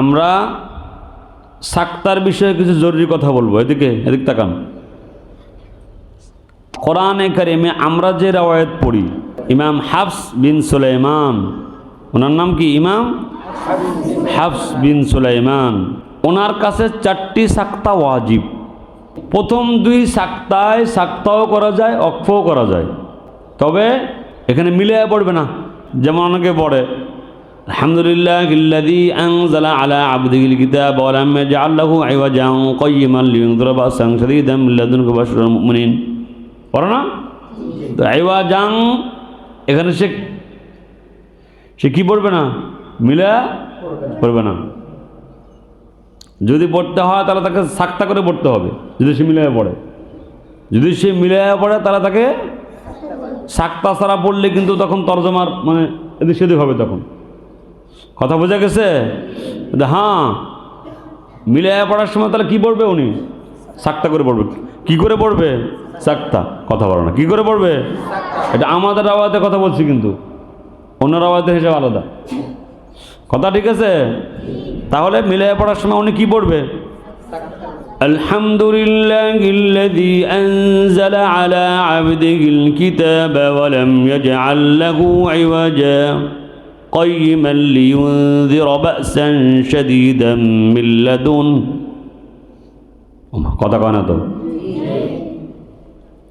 আমরা সাক্তার বিষয়ে কিছু জরুরি কথা বলবো। এদিক তাকান। কোরআনে কারিমে আমরা যে রাওয়ায়াত পড়ি, ইমাম হাফস বিন সুলাইমান, ওনার নাম কি? ইমাম হাফস বিন সুলাইমান। ওনার কাছে 4টি সাক্তা ওয়াজিব। প্রথম 2 সাক্তায় সাক্তাও করা যায়, অক্ফও করা যায়, তবে এখানে মিলে পড়বে না। যেমন অনেকে পড়ে আলহামদুলিল্লাহিল্লাযী আনজালা আলা আবদিহিল কিতাবা ওয়া লাম ইয়াজআল লাহু ইওয়াজান কাইয়িমান লিয়ুনযিরা বা'সান শাদীদাম মিন লাদুনহু ওয়া বাশশিরিল মুমিনিন। পড়ো না? তো ইওয়াজান এখানে সে কি পড়বে না? মিলে পড়বে না। যদি পড়তে হয় তাহলে তাকে সাক্তা করে পড়তে হবে। যদি সে মিলে পড়ে, তাহলে তাকে সাক্তা ছাড়া পড়লে কিন্তু তখন তরজমার মানে এদিক সেদিক হবে। তখন কথা বোঝা গেছে? হ্যাঁ, মিলে পড়ার সময় তাহলে কি পড়বে? উনি সাক্তা করে পড়বে। কি করে পড়বে? সাক্তা। কথা বলো না, কি করে পড়বে? এটা আমাদের আওয়াজে কথা বলছি, কিন্তু অন্য আওয়াজের হিসাব আলাদা। কথা ঠিক আছে? তাহলে মিলে পড়ার সময় উনি কি পড়বে? আলহামদুলিল্লাহিল্লাযী আনজালা আলা আবদিহিল কিতাবা ওয়া লাম ইয়াজআল লাহু ইওয়াজা কাইয়িমান লিয়ুনযিরা বা'সান শাদীদাম মিন লাদুনহু। কথা কয় না তো?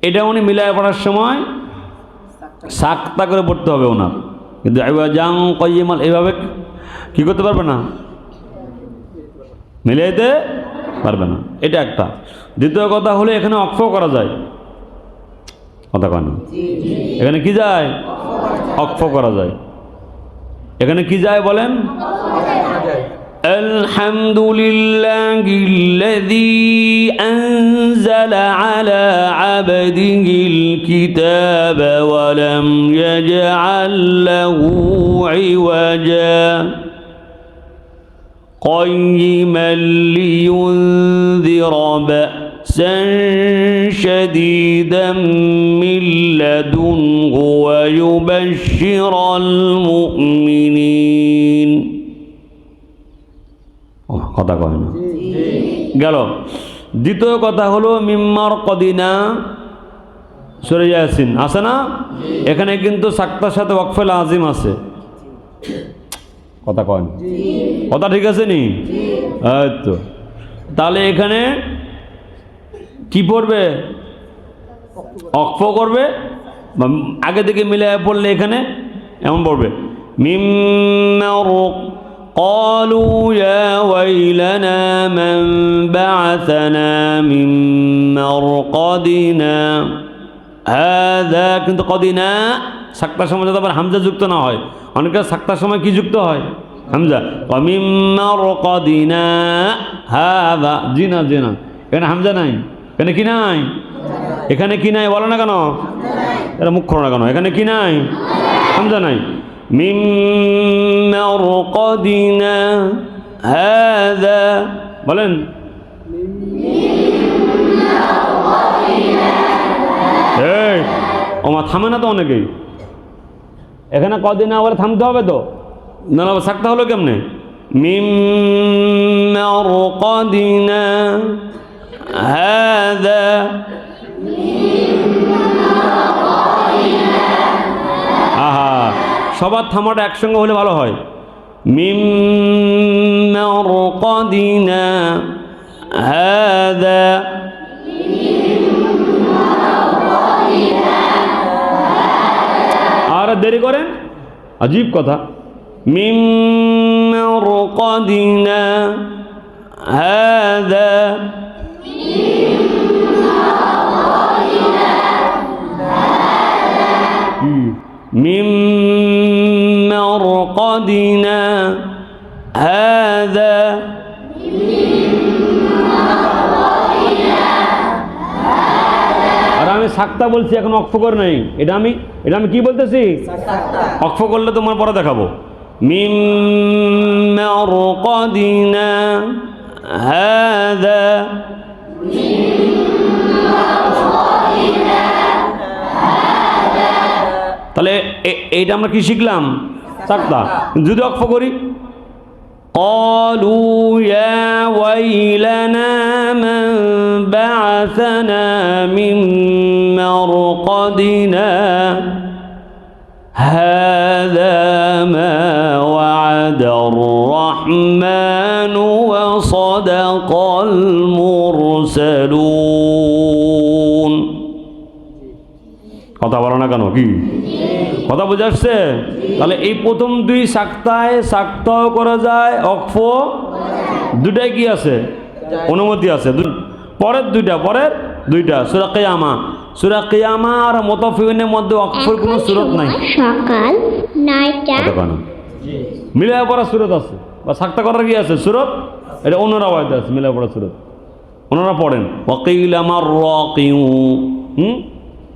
এটা উনি মিলায় পড়ার সময় সাক্তা করে পড়তে হবে ওনার। কিন্তু ইওয়াজান কাইয়িমান এইভাবে কি করতে পারবে না, মিলাইতে পারবে না। এটা একটা। দ্বিতীয় কথা হলো এখানে অক্ফ করা যায়। কথা কয় না? এখানে কি যায়? অক্ফ করা যায়। এখানে কি যায় বলেন? আলহামদুলিল্লাহিল্লাযী আনজালা আলা আবদিহিল কিতাবা ওয়া লাম ইয়াজআল লাহু ইওয়াজা কাইয়িমান লিয়ুনযিরা বা'সান শাদীদাম মিন লাদুনহু ওয়া ইউবাশশিরাল মুমিনিন। কথা কয় না? গেল। দ্বিতীয় কথা হলো মিম্মার কদিনা সূরা ইয়াসিন আছে না? এখানে কিন্তু সাক্তার সাথে ওয়াকফে লাজিম আছে। কথা কয় না? কথা ঠিক আছে নি? তো তাহলে এখানে কি পড়বে? অক্ফ করবে। আগে থেকে মিলে পড়লে এখানে এমন পড়বে মিম্মার قالوا يا ويلنا من بعثنا من مرقدنا هذا। কিন্তু কদিনা সাক্তার সময় যাতে আবার হামজা যুক্ত না হয়। অনেকে সাক্তার সময় কি যুক্ত হয়? হামজা। মিন মারকাদিনা হাযা। জি না, এখানে হামজা নাই। এখানে কি নাই? এখানে কি নাই বলো না কেন? এটা মুখ খোলো না কেন? এখানে কি নাই? হামজা নাই। মিন মারকাদিনা হাযা বলেন। এই ওমা থামে না তো অনেকেই। এখানে কদিনা বলে থামতে হবে তো, না না সাক্তা হলো কেমনে? মিন মারকাদিনা হাযা। আহা, সবার থামাটা একসঙ্গে হলে ভালো হয়। মিন মারকাদিনা হাযা। আর দেরি করেন, আজীব কথা। মিন মারকাদিনা হাযা। মিন মারকাদিনা হাযা। আর আমি সাক্তা বলছি, এখন অক্ফ করে নাই। এটা আমি কি বলতেছি? অক্ফ করলে তোমার পরে দেখাবো। মিন মারকাদিনা হাযা। তাহলে এইটা আমরা কি শিখলাম? সাক্তা। যদি অক্ফ করি قالوا يا ويلنا من بعثنا من مرقدنا هذا ما وعد الرحمن وصدق المرسلون কথা বলো না কেন কি কথা বুঝে আসছে তাহলে এই প্রথম দুই সাক্তায় সাক্তাও করা যায় অক্ফ দুটাই কি আছে অনুমতি আছে পরের দুইটা সূরা কিয়ামা আর মুতাফফিফিনের মধ্যে অক্ফের কোনো সূরত নাই সকাল 9টা মিলায়া পড়া সূরত আছে বা সাক্তা করার কি আছে সূরত এটা অন্য রাওয়ায়াতে আছে মিলায়া পড়া সূরত ওনারা পড়েন ওয়াকিল আমার রাকিউ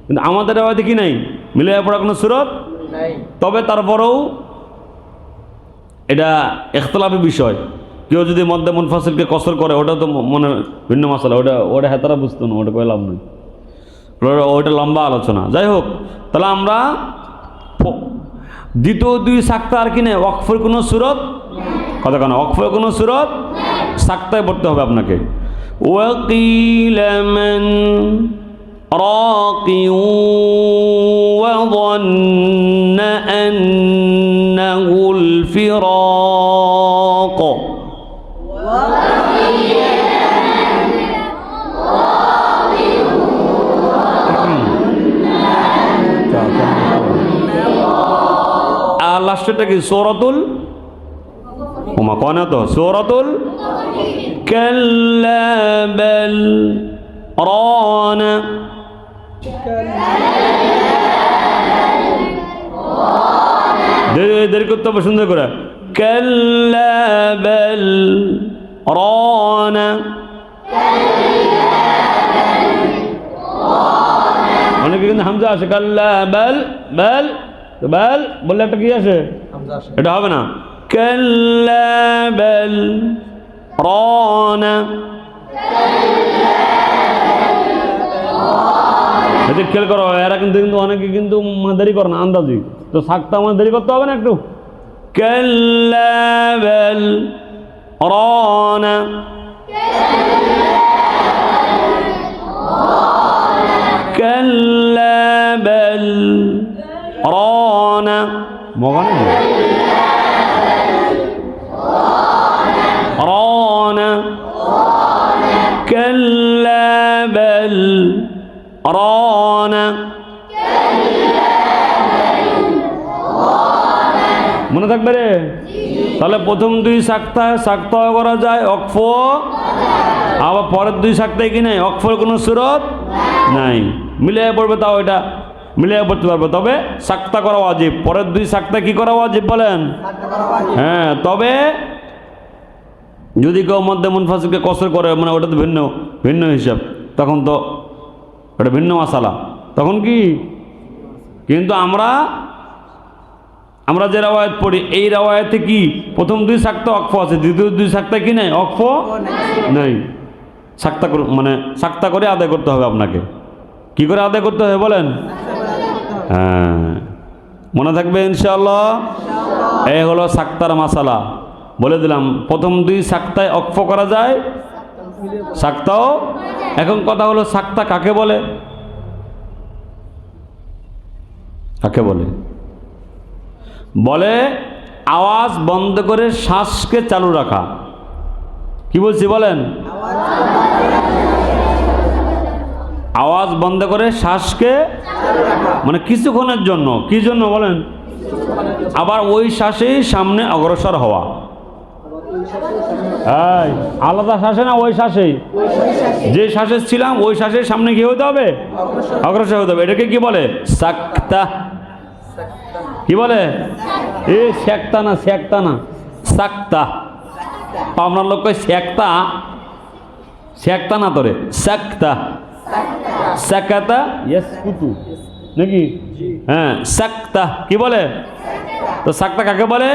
কিন্তু আমাদের রাওয়ায়াতে কি নাই মিলায়া পড়া কোনো সূরত নাই তবে তারপরেও এটা ইখতিলাফি বিষয় কেউ যদি মধ্যে মুনফাসিলকে কসর করে ওটা তো মনে ভিন্ন মাসালা ওটা হেতারা বুঝতো না ওটা কই লাভ নেই ওটা লম্বা আলোচনা যাই হোক তাহলে আমরা দ্বিতীয় দুই সাক্তা আর কি নেই ওয়াকফের কোনো সূরত কথা কেন ওয়াকফের কোনো সূরত সাক্তায় পড়তে হবে আপনাকে ওয়াকিল মান راقٍ وظن أنه الفراق লাস্টটা কি সূরাতুল ওমা কোন তো সূরাতুল কাল্লা বাল রানা দেরি করতে হবে সুন্দর করে কাল্লা বাল রানা অনেকে কিন্তু হামজা আসে কাল্লা বাল বাল বাল বললে একটা কি আসে এটা হবে না কাল্লা বাল রানা খেয়াল করো এরা কিন্তু অনেকে কিন্তু দেরি করে না আন্দাজি তো সাক্তা আমার দেরি করতে হবে না একটু কাল্লা বাল রানা কাল্লা বাল রানা মগানে রানা কাল্লা বাল রানা মনে থাকবে রে তাহলে প্রথম দুই সাক্তা করা যায় অক্ফ আবার পরের দুই সাক্তায় কি নাই অক্ফের কোনো সূরত নাই মিলিয়ে পড়বে তাও এটা মিলিয়ে পড়তে পারবে তবে সাক্তা করা ওয়াজিব পরের দুই সাক্তা কি করা ওয়াজিব বলেন হ্যাঁ তবে যদি কেউ মধ্যে মুনফাসিলকে কসর করে মানে ওটা তো ভিন্ন হিসাব তখন তো ওটা ভিন্ন মাসালা তখন কি কিন্তু আমরা যে রাওয়ায়াত পড়ি এই রাওয়ায়াতে কি প্রথম দুই সাক্তা অক্ফ আছে দ্বিতীয় দুই সাক্তা কি নাই অক্ফ নাই সাক্তা করে আদায় করতে হবে আপনাকে কি করে আদায় করতে হবে বলেন হ্যাঁ মনে থাকবে ইনশাআল্লাহ এই হলো সাক্তার মাসালা বলে দিলাম প্রথম দুই সাক্তায় অক্ফ করা যায় সাক্তাও এখন কথা হলো সাক্তা কাকে বলে বলে আওয়াজ বন্ধ করে শ্বাসকে চালু রাখা কি বলছি বলেন আওয়াজ বন্ধ করে শ্বাসকে মানে কিছুক্ষণের জন্য কি জন্য বলেন আবার ওই শ্বাসেই সামনে অগ্রসর হওয়া আলাদা শ্বাসে না ওই শ্বাসেই যে শ্বাসে ছিলাম ওই শ্বাসের সামনে কি হতে হবে অগ্রসর হতে হবে এটাকে কি বলে সাক্তা কি বলে এই সেক্তা না সাক্তা আপনার লোক কয় সেক্তা না তোরে সাক্তা সাকাতা ইয়াসকুতু নাকি হ্যাঁ সাক্তা কি বলে তো সাক্তা কাকে বলে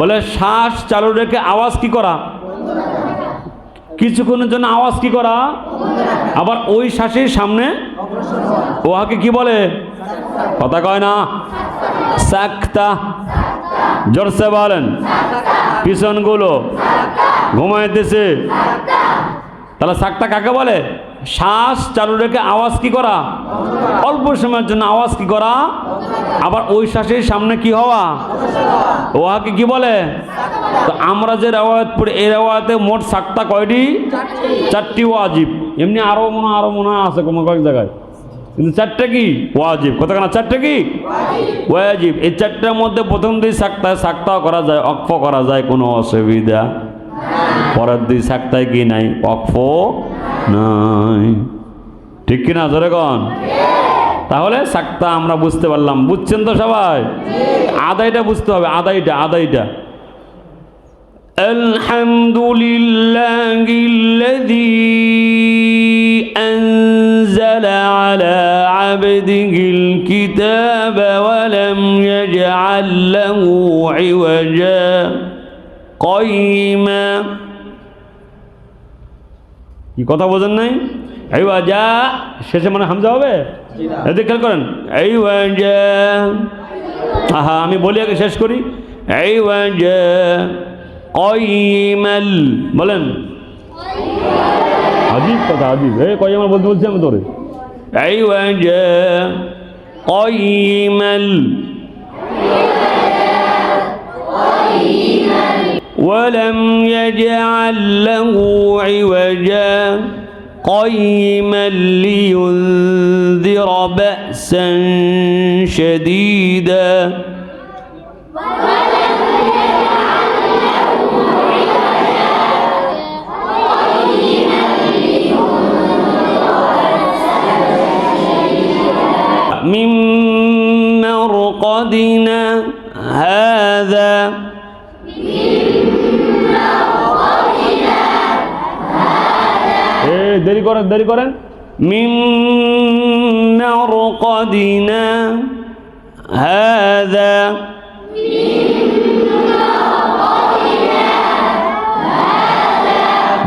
বলে শ্বাস চালু রেখে আওয়াজ কি করা কিছুক্ষণের জন্য আওয়াজ কি করা আবার ওই শ্বাসের সামনে ওহাকে কি বলে কথা কয় না সাক্তা জোরসে বলেন পিছনগুলো ঘুমাইতেছে। তাহলে সাক্তা কাকে বলে? শ্বাস চালু রেখে আওয়াজ কি করা, অল্প সময়ের জন্য আওয়াজ কি করা, আবার ওই শ্বাসের সামনে কি হওয়া, ওহাকে কি বলে? তো আমরা যে রেওয়ায়াত পড়ি এই রেওয়ায়াতে মোট সাক্তা কয়টি? 4টি ওয়াজিব। এমনি আরো মনে হয় আছে কোনো কয়েক জায়গায়, কিন্তু 4টা কি ওয়াজিব। কতখানা? 4টা কি ওয়াজিব। এই 4টার মধ্যে প্রথম দুই সাক্তাও করা যায়, অক্ফ করা যায়, কোনো অসুবিধা। পরের দুই সাক্তায় কি নাই? অক্ফ নাই। ঠিক কিনা জোরে কন? তাহলে সাক্তা আমরা বুঝতে পারলাম। বুঝছেন তো সবাই? আদায়টা বুঝতে হবে। আদায়টা আলহামদুলিল্লাহিল্লাযী আনজালা আলা আবদিহিল কিতাবা ওয়া লাম ইয়াজআল লাহু ইওয়াজা কাইয়িমা। কি কথা বোঝেন নাই? ইওয়াজা শেষে মানে হামজা হবে, এদিকে খেয়াল করেন। ইওয়াজা, আহা আমি বলি আগে শেষ করি। ইওয়াজা কাইয়িমাল, বলেন। আজীব কথা, আজীব। এই কাইয়িমাল বলছি আমি তোরে। ইওয়াজা কাইয়িমাল ولم يجعل له عوجا قيما لينذر بأسا شديدا من مرقدنا هذا দেরি করেন। মিন মারকাদিনা হাযা,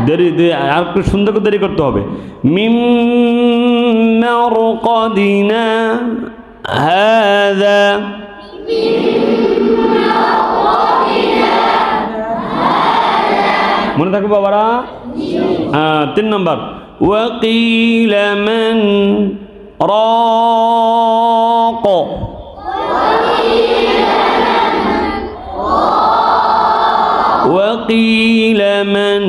দেরি আর একটু সুন্দর করে দেরি করতে হবে। মিন মারকাদিনা হাযা, মনে থাকবে বাবারা? 3 নম্বর وقيل من راق وقيل من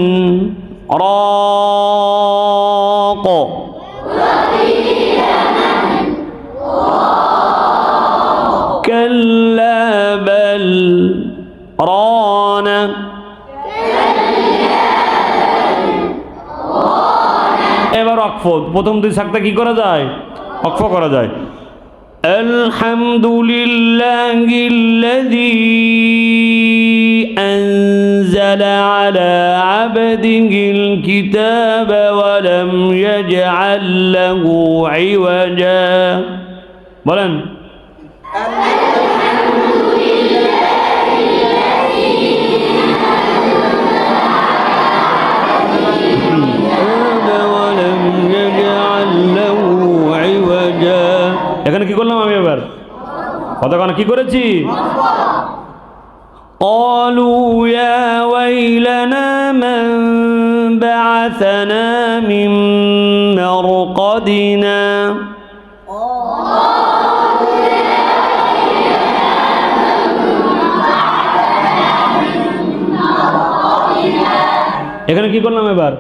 راق كلا بل ران এবার অক্ফ। প্রথম দুই সাক্তা কি করা যায়? অক্ফ করা যায়। আলহামদুলিল্লাহিল্লাযী আনজালা আলা আবদিহিল কিতাবা ওয়া লাম ইয়াজআল লাহু ইওয়াজা। বলেন। এখানে কি করলাম আমি? এবার কতক্ষণ কি করেছি? قالوا يا ويلنا من بعثنا من مرقدنا এখানে কি করলাম এবার?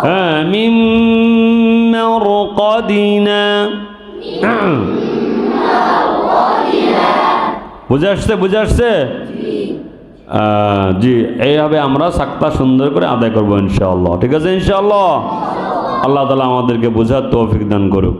হ্যাঁ, মিন মারকাদিনা। বুঝে আসছে? জি, এইভাবে আমরা সাক্তা সুন্দর করে আদায় করবো ইনশাআল্লাহ। ঠিক আছে ইনশাআল্লাহ। আল্লাহ তাআলা আমাদেরকে বোঝার তৌফিক দান করুক।